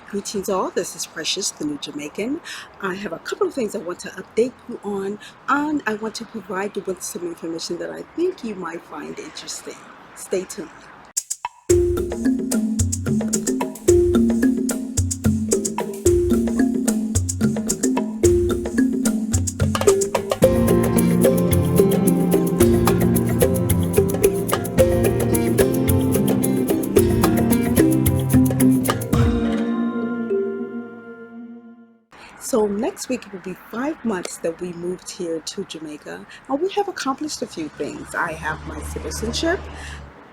Greetings all, this is Precious, the new Jamaican. I have a couple of things I want to update you on, and I want to provide you with some information that I think you might find interesting. Stay tuned. So next week it will be 5 months that we moved here to Jamaica, and we have accomplished a few things. I have my citizenship.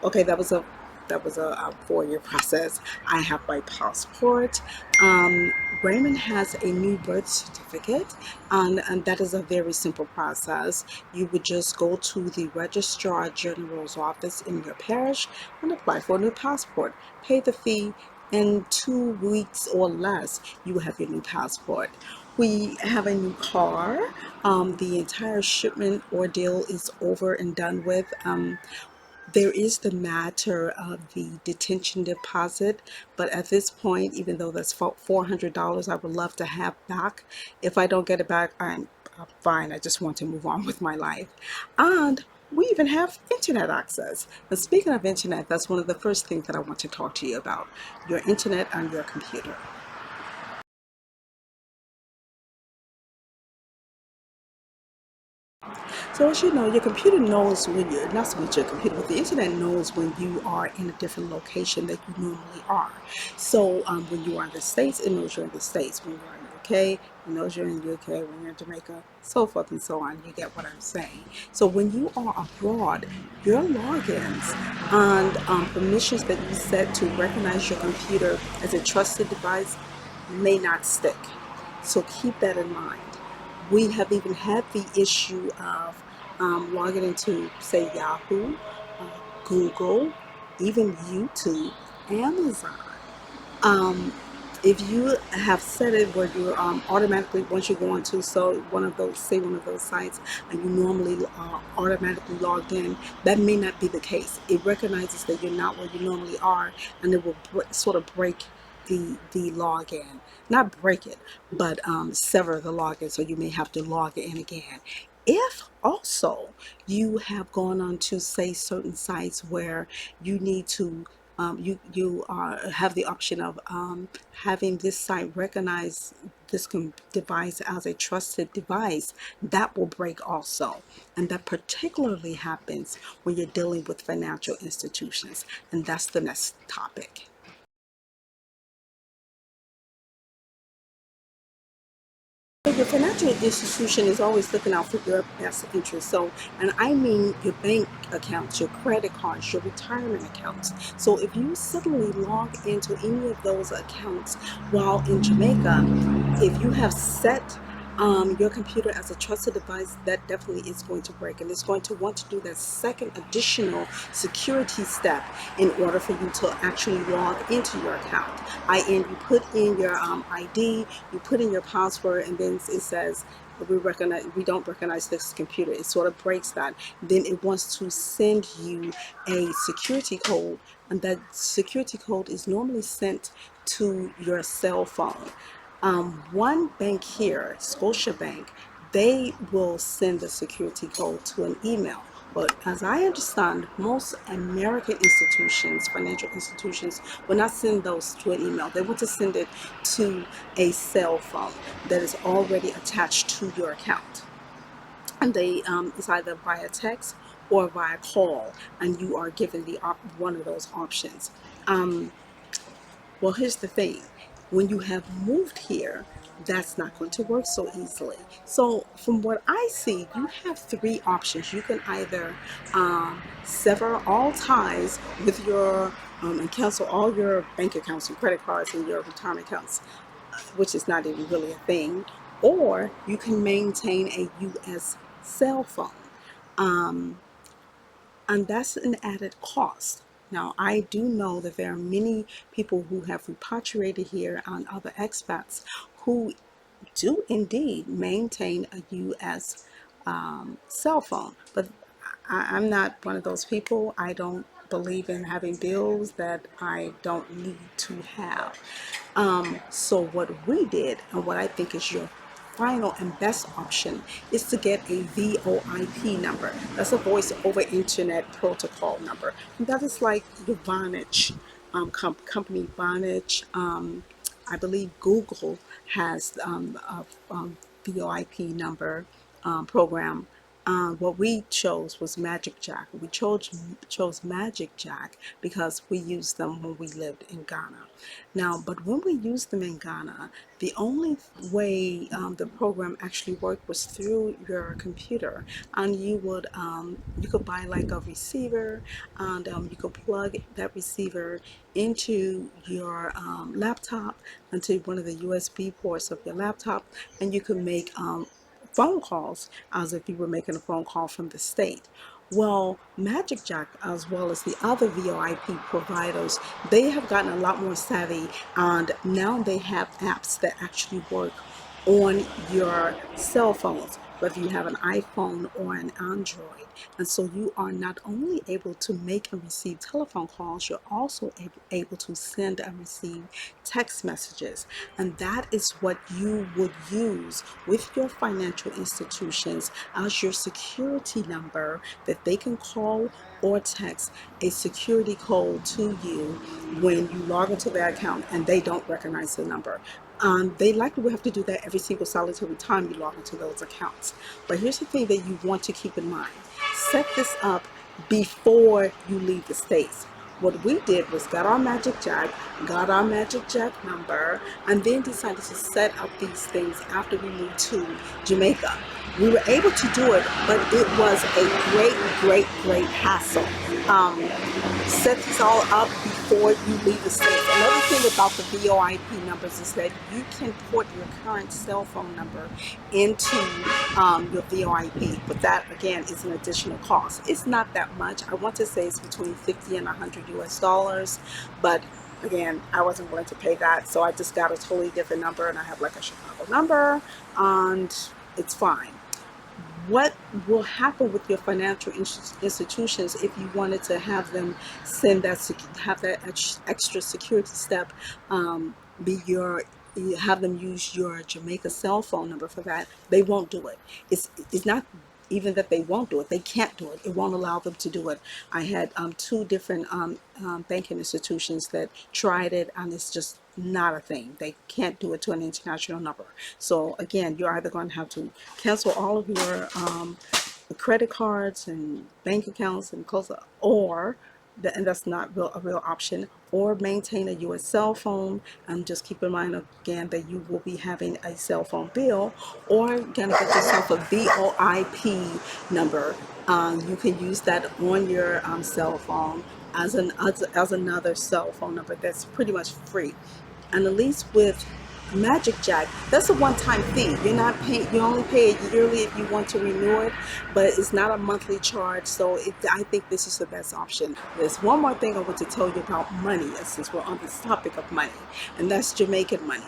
Okay, that was a 4-year process. I have my passport. Um, Raymond has a new birth certificate, and that is a very simple process. You would just go to the Registrar General's office in your parish and apply for a new passport. Pay the fee. In 2 weeks or less, you will have your new passport. We have a new car. The entire shipment ordeal is over and done with. There is the matter of the detention deposit, but at this point, even though that's $400, I would love to have back. If I don't get it back, I'm fine. I just want to move on with my life. And we even have internet access. And speaking of internet, that's one of the first things that I want to talk to you about, your internet on your computer. So as you know, your computer knows when you're, not so much your computer, but the internet knows when you are in a different location that you normally are. So when you are in the States, it knows you're in the States. When you're in the UK, it knows you're in the UK. When you're in Jamaica, so forth and so on. You get what I'm saying. So when you are abroad, your logins and permissions that you set to recognize your computer as a trusted device may not stick. So keep that in mind. We have even had the issue of logging into, say, Yahoo, Google, even YouTube, Amazon. Um, if you have set it where you automatically, once you go onto one of those, say one of those sites, and you normally automatically logged in, that may not be the case. It recognizes that you're not where you normally are, and it will sort of break the login, not break it, but sever the login. So you may have to log in again. If also you have gone on to, say, certain sites where you need to you have the option of having this site recognize this device as a trusted device, that will break also. And that particularly happens when you're dealing with financial institutions. And that's the next topic. So your financial institution is always looking out for your best interest. So, and I mean your bank accounts, your credit cards, your retirement accounts. So if you suddenly log into any of those accounts while in Jamaica, if you have set your computer as a trusted device, that definitely is going to break, and it's going to want to do that second additional security step in order for you to actually log into your account. I.e., you put in your ID, you put in your password, and then it says we don't recognize this computer. It sort of breaks that. Then it wants to send you a security code, and that security code is normally sent to your cell phone. One bank here, Scotiabank, they will send the security code to an email. But as I understand, most American institutions, financial institutions, will not send those to an email. They want to send it to a cell phone that is already attached to your account. And they it's either via text or via call, and you are given the one of those options. Um, well, here's the thing. When you have moved here, that's not going to work so easily. So from what I see, you have three options. You can either sever all ties with your and cancel all your bank accounts and credit cards and your retirement accounts, which is not even really a thing, or you can maintain a U.S. cell phone. Um, and that's an added cost. Now, I do know that there are many people who have repatriated here and other expats who do indeed maintain a U.S. Cell phone, but I'm not one of those people. I don't believe in having bills that I don't need to have. So what we did, and what I think is your final and best option, is to get a VoIP number. That's a voice over internet protocol number. And that is like the Vonage company Vonage. I believe Google has VoIP number program. What we chose was Magic Jack. We chose Magic Jack because we used them when we lived in Ghana. Now, but when we used them in Ghana, the only way the program actually worked was through your computer, and you could buy like a receiver, and you could plug that receiver into your laptop, into one of the USB ports of your laptop, and you could make phone calls as if you were making a phone call from the state. Well, Magic Jack, as well as the other VoIP providers, they have gotten a lot more savvy, and now they have apps that actually work on your cell phones, whether you have an iPhone or an Android. And so you are not only able to make and receive telephone calls, you're also able to send and receive text messages. And that is what you would use with your financial institutions as your security number that they can call or text a security code to you when you log into their account and they don't recognize the number. They likely will have to do that every single solitary time you log into those accounts. But here's the thing that you want to keep in mind. Set this up before you leave the States. What we did was got our Magic Jack number, and then decided to set up these things after we moved to Jamaica. We were able to do it, but it was a great hassle. Set these all up before you leave the States. Another thing about the VoIP numbers is that you can port your current cell phone number into your VoIP, but that again is an additional cost. It's not that much. I want to say it's between 50 and 100 US dollars, but again, I wasn't willing to pay that, so I just got a totally different number, and I have like a Chicago number, and it's fine. What will happen with your financial institutions if you wanted to have them have that extra security step, be your you have them use your Jamaica cell phone number for that? They won't do it. It's not even that they won't do it, they can't do it. It won't allow them to do it. I had two different banking institutions that tried it, and it's just not a thing. They can't do it to an international number. So again, you're either going to have to cancel all of your credit cards and bank accounts and close up, or and that's not a real option, or maintain a US cell phone. And just keep in mind again that you will be having a cell phone bill, or gonna get yourself a VoIP number. You can use that on your cell phone as another cell phone number that's pretty much free. And at least with Magic Jack, that's a one-time fee. You're not paying. You only pay it yearly if you want to renew it, but it's not a monthly charge. So I think this is the best option. There's one more thing I want to tell you about money, since we're on this topic of money, and that's Jamaican money.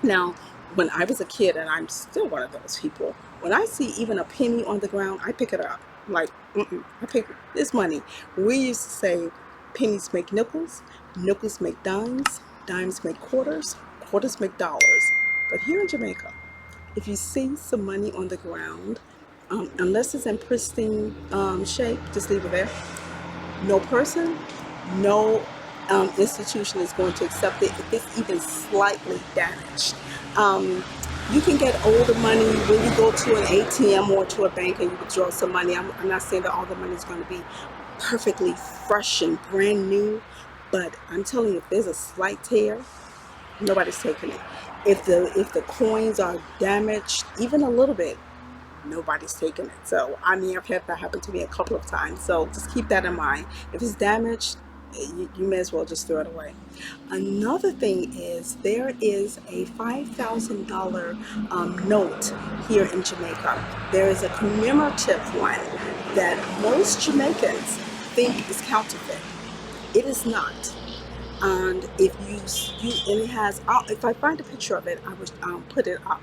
Now, when I was a kid, and I'm still one of those people, when I see even a penny on the ground, I pick it up. Like, I pick this money. We used to say pennies make nickels, nickels make dimes, dimes make quarters, quarters make dollars. But here in Jamaica, if you see some money on the ground, unless it's in pristine shape, just leave it there. No person, no institution is going to accept it if it's even slightly damaged. Um, you can get older money when you go to an ATM or to a bank and you withdraw some money. I'm not saying that all the money is going to be perfectly fresh and brand new, but I'm telling you, if there's a slight tear, nobody's taking it. If the coins are damaged even a little bit, nobody's taking it. So I mean, I've had that happen to me a couple of times. So just keep that in mind. If it's damaged, you may as well just throw it away. Another thing is there is a $5,000 note here in Jamaica. There is a commemorative one that most Jamaicans think is counterfeit. It is not. And if and it has, if I find a picture of it, I would put it up.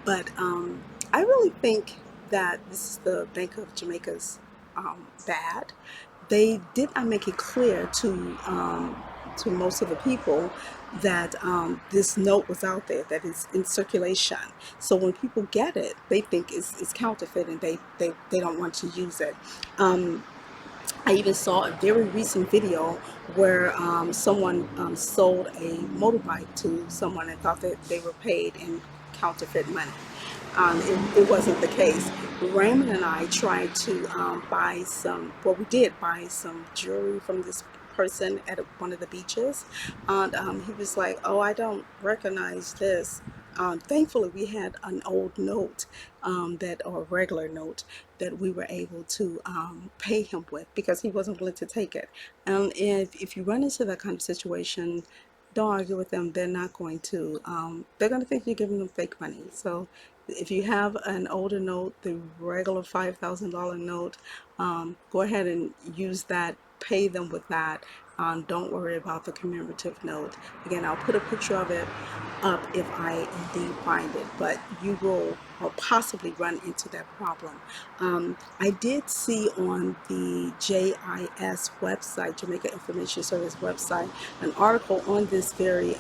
But I really think that this is the Bank of Jamaica's bad, they did not make it clear to most of the people that this note was out there, that it's in circulation. So when people get it, they think it's counterfeit, and they don't want to use it. Um, I even saw a very recent video where someone sold a motorbike to someone and thought that they were paid in counterfeit money. It wasn't the case. Raymond and I tried to buy some, well, we did buy some jewelry from this person at one of the beaches. And he was like, oh, I don't recognize this. Thankfully, we had an old note or a regular note that we were able to pay him with, because he wasn't willing to take it. And if you run into that kind of situation, don't argue with them. They're not going to, they're going to think you're giving them fake money. So if you have an older note, the regular $5,000 note, go ahead and use that, pay them with that. Don't worry about the commemorative note. Again, I'll put a picture of it up if I indeed find it, but you will or possibly run into that problem. I did see on the JIS website, Jamaica Information Service website, an article on this very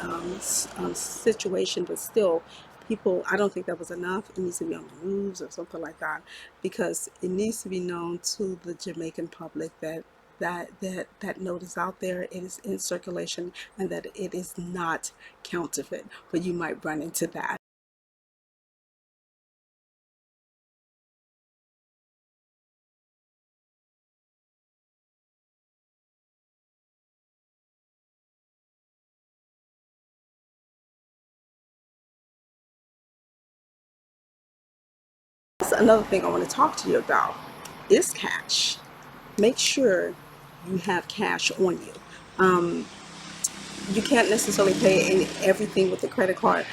situation, but still, people, I don't think that was enough. It needs to be on the news or something like that, because it needs to be known to the Jamaican public that that note is out there, it is in circulation, and that it is not counterfeit. But you might run into that. That's another thing I want to talk to you about is cash. Make sure you have cash on you. Um, you can't necessarily pay everything with a credit card.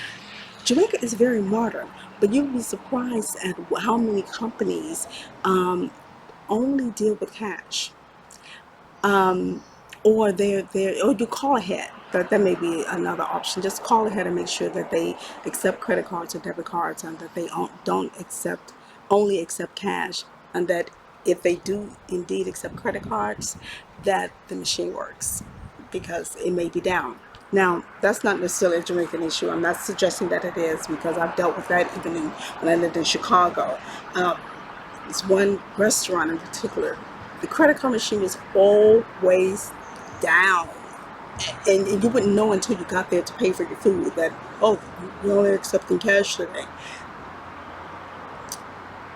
Jamaica is very modern, but you'll be surprised at how many companies only deal with cash. um, or or you call ahead. That may be another option. Just call ahead and make sure that they accept credit cards or debit cards, and that they don't accept only accept cash, and that if they do indeed accept credit cards, that the machine works, because it may be down. Now, that's not necessarily a Jamaican issue. I'm not suggesting that it is, because I've dealt with that even when I lived in Chicago. Um, it's one restaurant in particular. The credit card machine is always down. And you wouldn't know until you got there to pay for your food that, oh, you're only accepting cash today.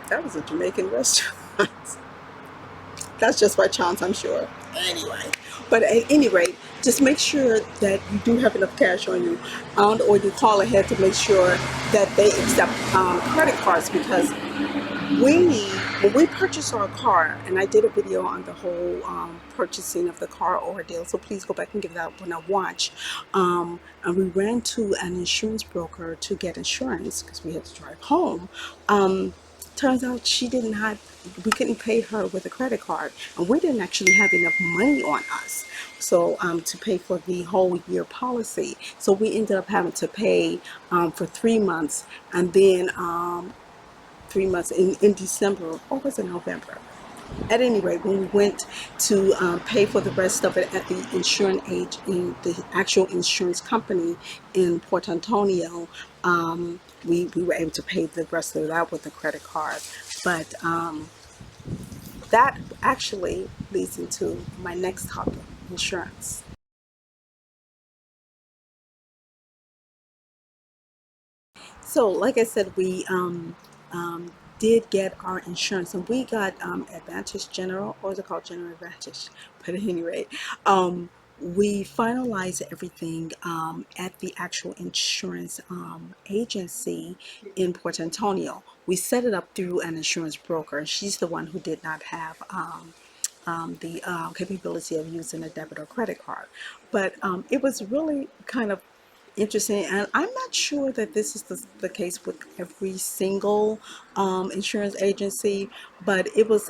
That was a Jamaican restaurant. That's just by chance, I'm sure. Anyway, but at any rate, just make sure that you do have enough cash on you, or you call ahead to make sure that they accept credit cards, because when we purchased our car, and I did a video on the whole purchasing of the car ordeal, so please go back and give that one a watch. And we ran to an insurance broker to get insurance because we had to drive home. Turns out we couldn't pay her with a credit card, and we didn't actually have enough money on us. So to pay for the whole year policy. So we ended up having to pay for 3 months, and then 3 months in December, or was it November? At any rate, when we went to pay for the rest of it at the in the actual insurance company in Port Antonio, we were able to pay the rest of that with a credit card. But that actually leads into my next topic, insurance. So, like I said, we did get our insurance, and we got Advantage General, or is it called General Advantage? But at any rate, we finalized everything at the actual insurance agency in Port Antonio. We set it up through an insurance broker. She's the one who did not have the capability of using a debit or credit card. But it was really kind of interesting, and I'm not sure that this is the case with every single insurance agency, but it was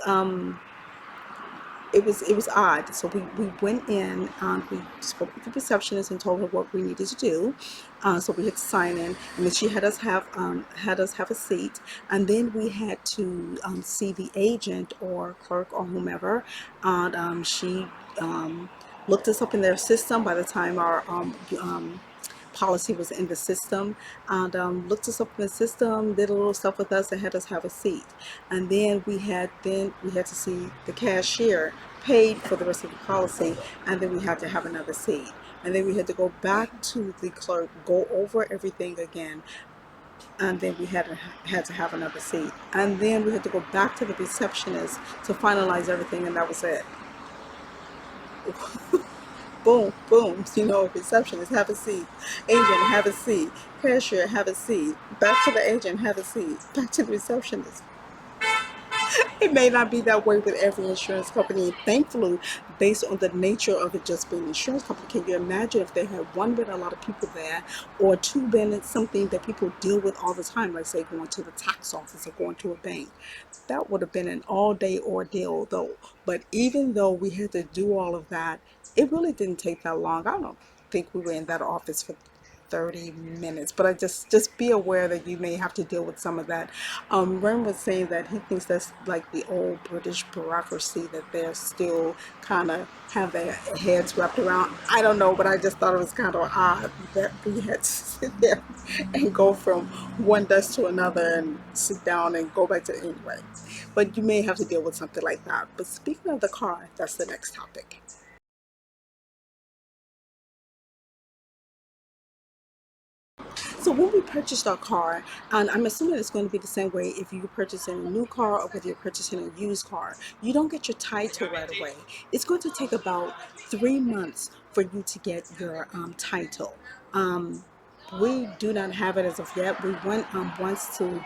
it was odd. So we went in, we spoke with the receptionist and told her what we needed to do. So we had to sign in, and then she had us have a seat, and then we had to see the agent or clerk or whomever, and she looked us up in their system. By the time our policy was in the system, and looked us up in the system, did a little stuff with us, and had us have a seat. And then we had to see the cashier, paid for the rest of the policy, and then we had to have another seat. And then we had to go back to the clerk, go over everything again, and then we had to have another seat. And then we had to go back to the receptionist to finalize everything, and that was it. Boom, boom, receptionist, have a seat. Agent, have a seat. Cashier, have a seat. Back to the agent, have a seat. Back to the receptionist. It may not be that way with every insurance company. Thankfully, based on the nature of it just being an insurance company, can you imagine if they had one, been a lot of people there, or two, been it's something that people deal with all the time, like say going to the tax office or going to a bank? That would have been an all-day ordeal, though. But even though we had to do all of that, it really didn't take that long. I don't think we were in that office for 30 minutes, but I just be aware that you may have to deal with some of that. Ren was saying that he thinks that's like the old British bureaucracy, that they're still kind of have their heads wrapped around. I don't know, but I just thought it was kind of odd that we had to sit there and go from one desk to another and sit down and go back to anyway. But you may have to deal with something like that. But speaking of the car, that's the next topic. So when we purchased our car, and I'm assuming it's going to be the same way if you're purchasing a new car or whether you're purchasing a used car, you don't get your title right away. It's going to take about 3 months for you to get your title. Um, we do not have it as of yet. We went once to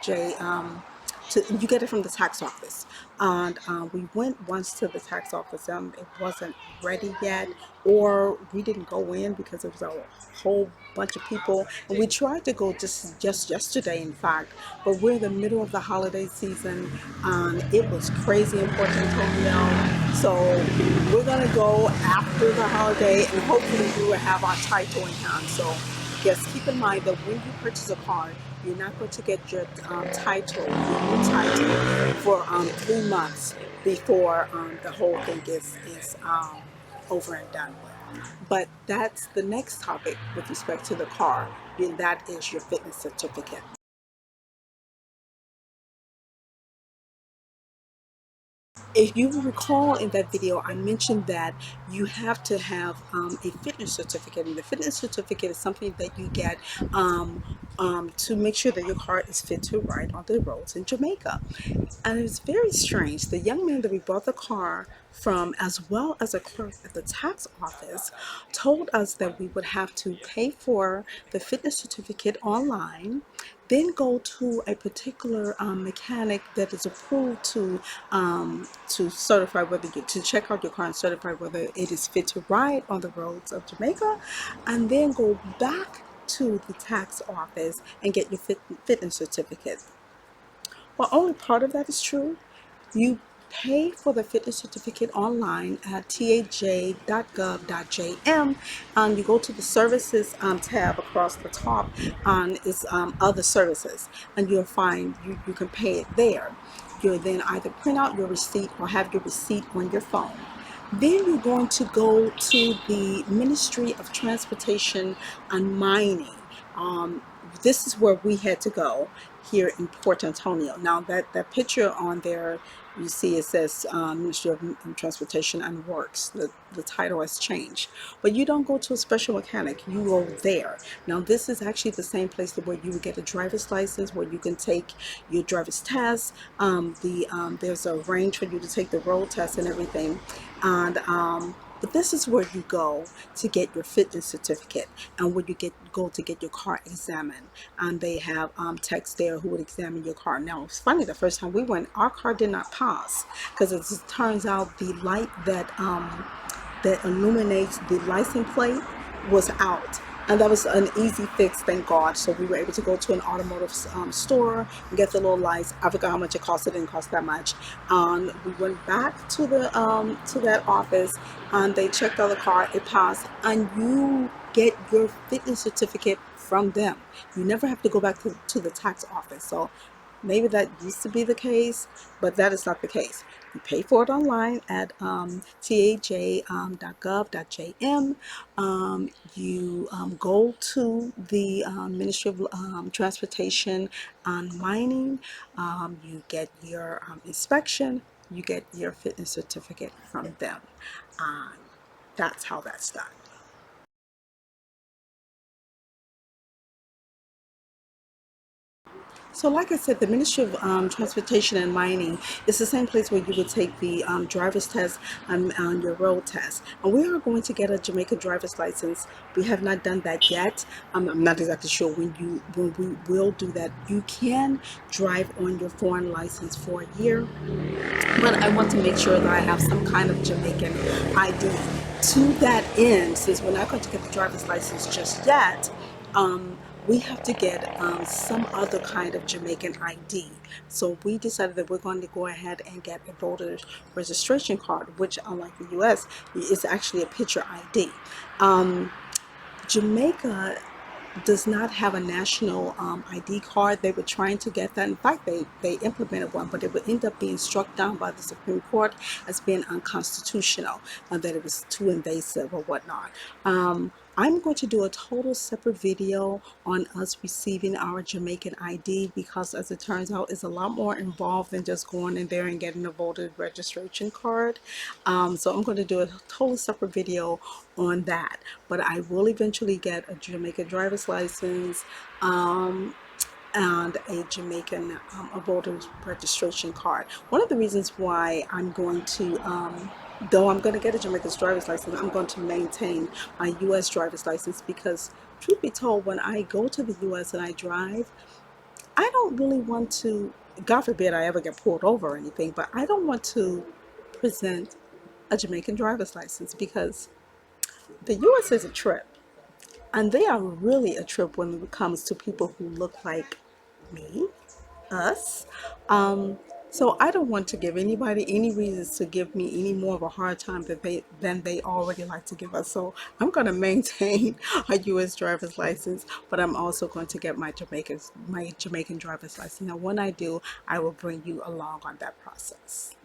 you get it from the tax office, and we went once to the tax office. It wasn't ready yet, or we didn't go in because it was a whole bunch of people, and we tried to go just yesterday, in fact, but we're in the middle of the holiday season, and it was crazy in Port Antonio. So we're gonna go after the holiday, and hopefully we will have our title in hand. So yes, keep in mind that when you purchase a car, you're not going to get your your new title, for 3 months before the whole thing is over and done with. But that's the next topic with respect to the car, and that is your fitness certificate. If you recall in that video, I mentioned that you have to have a fitness certificate, and the fitness certificate is something that you get to make sure that your car is fit to ride on the roads in Jamaica. And it was very strange. The young man that we bought the car from, as well as a clerk at the tax office, told us that we would have to pay for the fitness certificate online, then go to a particular mechanic that is approved to certify whether to check out your car and certify whether it is fit to ride on the roads of Jamaica, and then go back to the tax office and get your fitness certificate. Well, only part of that is true. You pay for the fitness certificate online at taj.gov.jm, and you go to the services tab across the top, and it's other services, and you'll find you can pay it there. You'll then either print out your receipt or have your receipt on your phone. Then you're going to go to the Ministry of Transportation and Mining. Um, this is where we had to go here in Port Antonio. Now that picture on there, you see it says Ministry of Transportation and Works. The title has changed. But you don't go to a special mechanic, you go there. Now this is actually the same place where you would get a driver's license, where you can take your driver's test. There's a range for you to take the road test and everything. And but this is where you go to get your fitness certificate, and where you go to get your car examined. And they have techs there who would examine your car. Now it's funny, the first time we went, our car did not pass, because it turns out the light that illuminates the license plate was out. And that was an easy fix, thank God. So we were able to go to an automotive store and get the little lights. I forgot how much it cost. It didn't cost that much. We went back to that office, and they checked out the car. It passed, and you get your fitness certificate from them. You never have to go back to the tax office. So maybe that used to be the case, but that is not the case. You pay for it online at taj.gov.jm. You go to the Ministry of Transportation and Mining. You get your inspection. You get your fitness certificate from them. Um, that's how that's done. So, like I said, the Ministry of Transportation and Mining is the same place where you would take the driver's test and your road test. And we are going to get a Jamaica driver's license. We have not done that yet. I'm not exactly sure when we will do that. You can drive on your foreign license for a year, but I want to make sure that I have some kind of Jamaican ID. To that end, since we're not going to get the driver's license just yet, um, we have to get some other kind of Jamaican ID. So we decided that we're going to go ahead and get a voter registration card, which, unlike the US, is actually a picture ID. Um, Jamaica does not have a national ID card. They were trying to get that. In fact, they implemented one, but it would end up being struck down by the Supreme Court as being unconstitutional, and that it was too invasive or whatnot. I'm going to do a total separate video on us receiving our Jamaican ID because, as it turns out, it's a lot more involved than just going in there and getting a voter registration card. So I'm going to do a total separate video on that. But I will eventually get a Jamaican driver's license. And a Jamaican a voter's registration card. One of the reasons why I'm going to, though I'm going to get a Jamaica's driver's license, I'm going to maintain my U.S. driver's license because, truth be told, when I go to the U.S. and I drive, I don't really want to, God forbid I ever get pulled over or anything, but I don't want to present a Jamaican driver's license because the U.S. is a trip. And they are really a trip when it comes to people who look like me, us. Um, so I don't want to give anybody any reasons to give me any more of a hard time than they already like to give us. So I'm going to maintain a U.S. driver's license, but I'm also going to get my Jamaican driver's license. Now, when I do, I will bring you along on that process.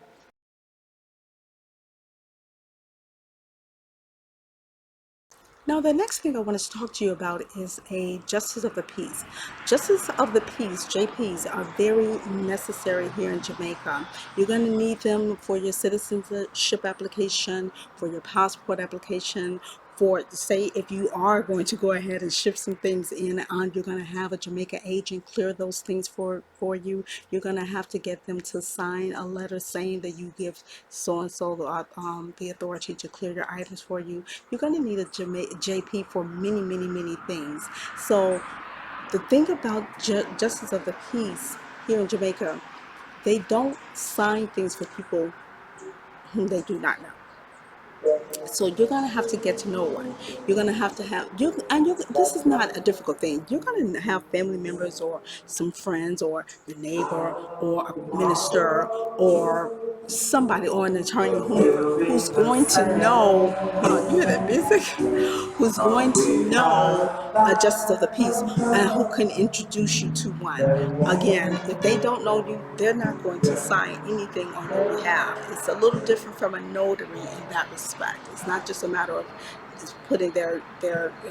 Now, the next thing I wanted to talk to you about is a Justice of the Peace. Justice of the Peace, JPs, are very necessary here in Jamaica. You're going to need them for your citizenship application, for your passport application, for, say, if you are going to go ahead and ship some things in, and you're going to have a Jamaica agent clear those things for you. You're going to have to get them to sign a letter saying that you give so and so the authority to clear your items for you. You're going to need a JP for many, many, many things. So the thing about Justice of the Peace here in Jamaica, they don't sign things for people whom they do not know. So you're gonna have to get to know one. You're gonna have to have you, and you. This is not a difficult thing. You're gonna have family members or some friends or your neighbor or a minister or somebody or an attorney who's going to know. You hear that music? Who's going to know a justice of the peace and who can introduce you to one. Again, if they don't know you, they're not going to sign anything on your behalf. It's a little different from a notary in that respect. It's not just a matter of just putting their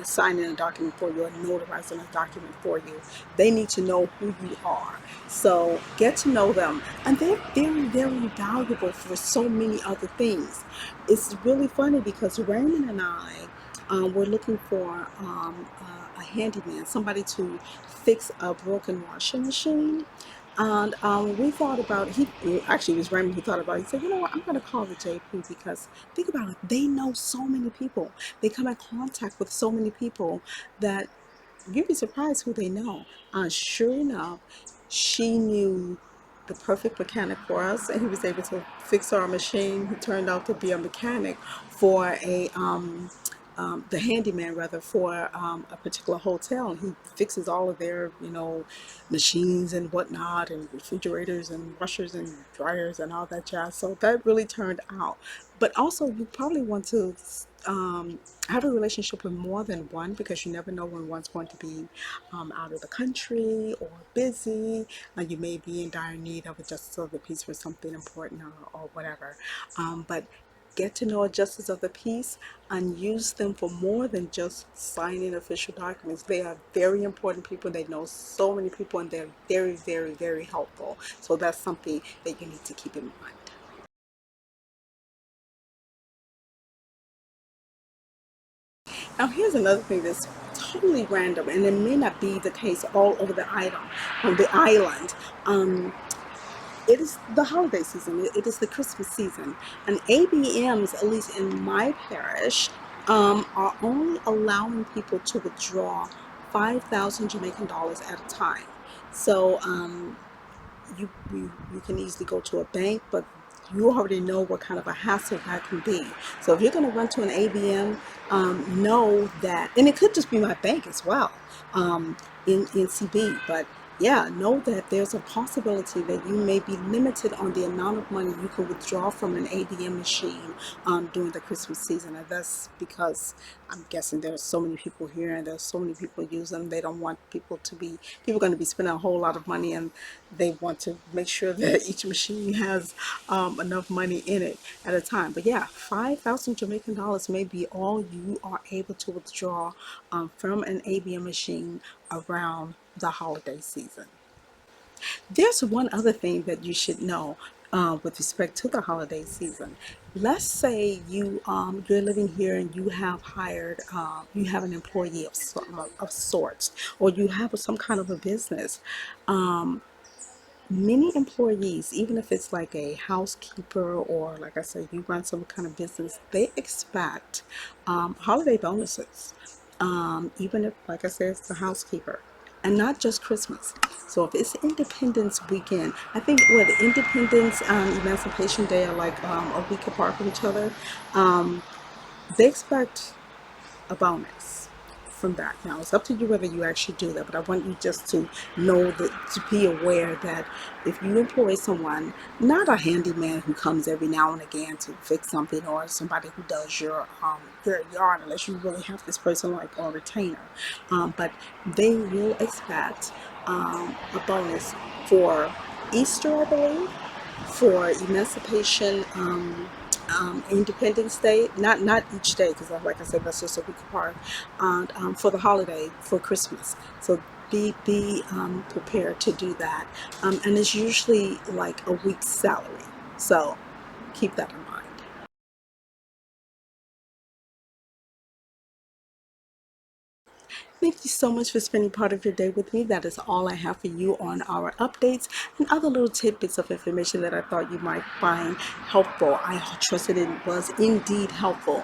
signing a document for you or notarizing a document for you. They need to know who you are. So get to know them. And they're very, very valuable for so many other things. It's really funny because Raymond and I were looking for a handyman, somebody to fix a broken washing machine. And we thought about, he actually it was Raymond who thought about it. He said, you know what, I'm going to call the JP because think about it. They know so many people. They come in contact with so many people that you'd be surprised who they know. Sure enough, she knew the perfect mechanic for us, and he was able to fix our machine. He turned out to be a mechanic for the handyman rather for a particular hotel, and he fixes all of their, machines and whatnot, and refrigerators and washers and dryers and all that jazz. So that really turned out. But also, you probably want to have a relationship with more than one, because you never know when one's going to be out of the country or busy. You may be in dire need of a justice of the peace for something important, or whatever. But get to know a justice of the peace and use them for more than just signing official documents. They are very important people. They know so many people, and they're very, very, very helpful. So that's something that you need to keep in mind. Now, here's another thing that's totally random, and it may not be the case all over the island. Um, it is the holiday season. It is the Christmas season, and ABMs, at least in my parish, are only allowing people to withdraw 5,000 Jamaican dollars at a time. So you can easily go to a bank, but you already know what kind of a hassle that can be. So if you're going to run to an ABM, know that, and it could just be my bank as well, in CB, but yeah, know that there's a possibility that you may be limited on the amount of money you can withdraw from an ATM machine during the Christmas season. And that's because I'm guessing there's so many people here, and there's so many people use them. They don't want people going to be spending a whole lot of money, and they want to make sure that each machine has enough money in it at a time. But yeah, 5,000 Jamaican dollars may be all you are able to withdraw from an ABM machine around the holiday season. There's one other thing that you should know with respect to the holiday season. Let's say you're living here and you have an employee of sorts, or you have some kind of a business. Many employees, even if it's like a housekeeper, or like I said, you run some kind of business, they expect holiday bonuses, even if, like I said, it's the housekeeper, and not just Christmas. So if it's Independence weekend, I think what Independence Emancipation Day are like a week apart from each other. They expect a bonus from that. Now it's up to you whether you actually do that, but I want you just to know that, to be aware that if you employ someone, not a handyman who comes every now and again to fix something, or somebody who does your yard, unless you really have this person like on retainer, but they will expect a bonus for Easter, I believe, for Emancipation, Independence Day, not each day, because like I said, that's just a week apart, and for the holiday, for Christmas. So be prepared to do that, and it's usually like a week's salary. So keep that in mind. Thank you so much for spending part of your day with me. That is all I have for you on our updates and other little tidbits of information that I thought you might find helpful. I trusted it was indeed helpful.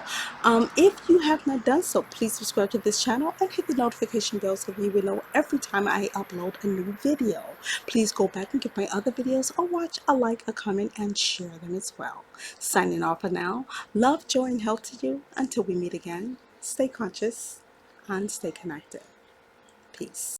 If you have not done so, please subscribe to this channel and hit the notification bell so you will know every time I upload a new video. Please go back and get my other videos, or watch, a like, a comment, and share them as well. Signing off for now. Love, joy, and health to you. Until we meet again, stay conscious and stay connected. Peace.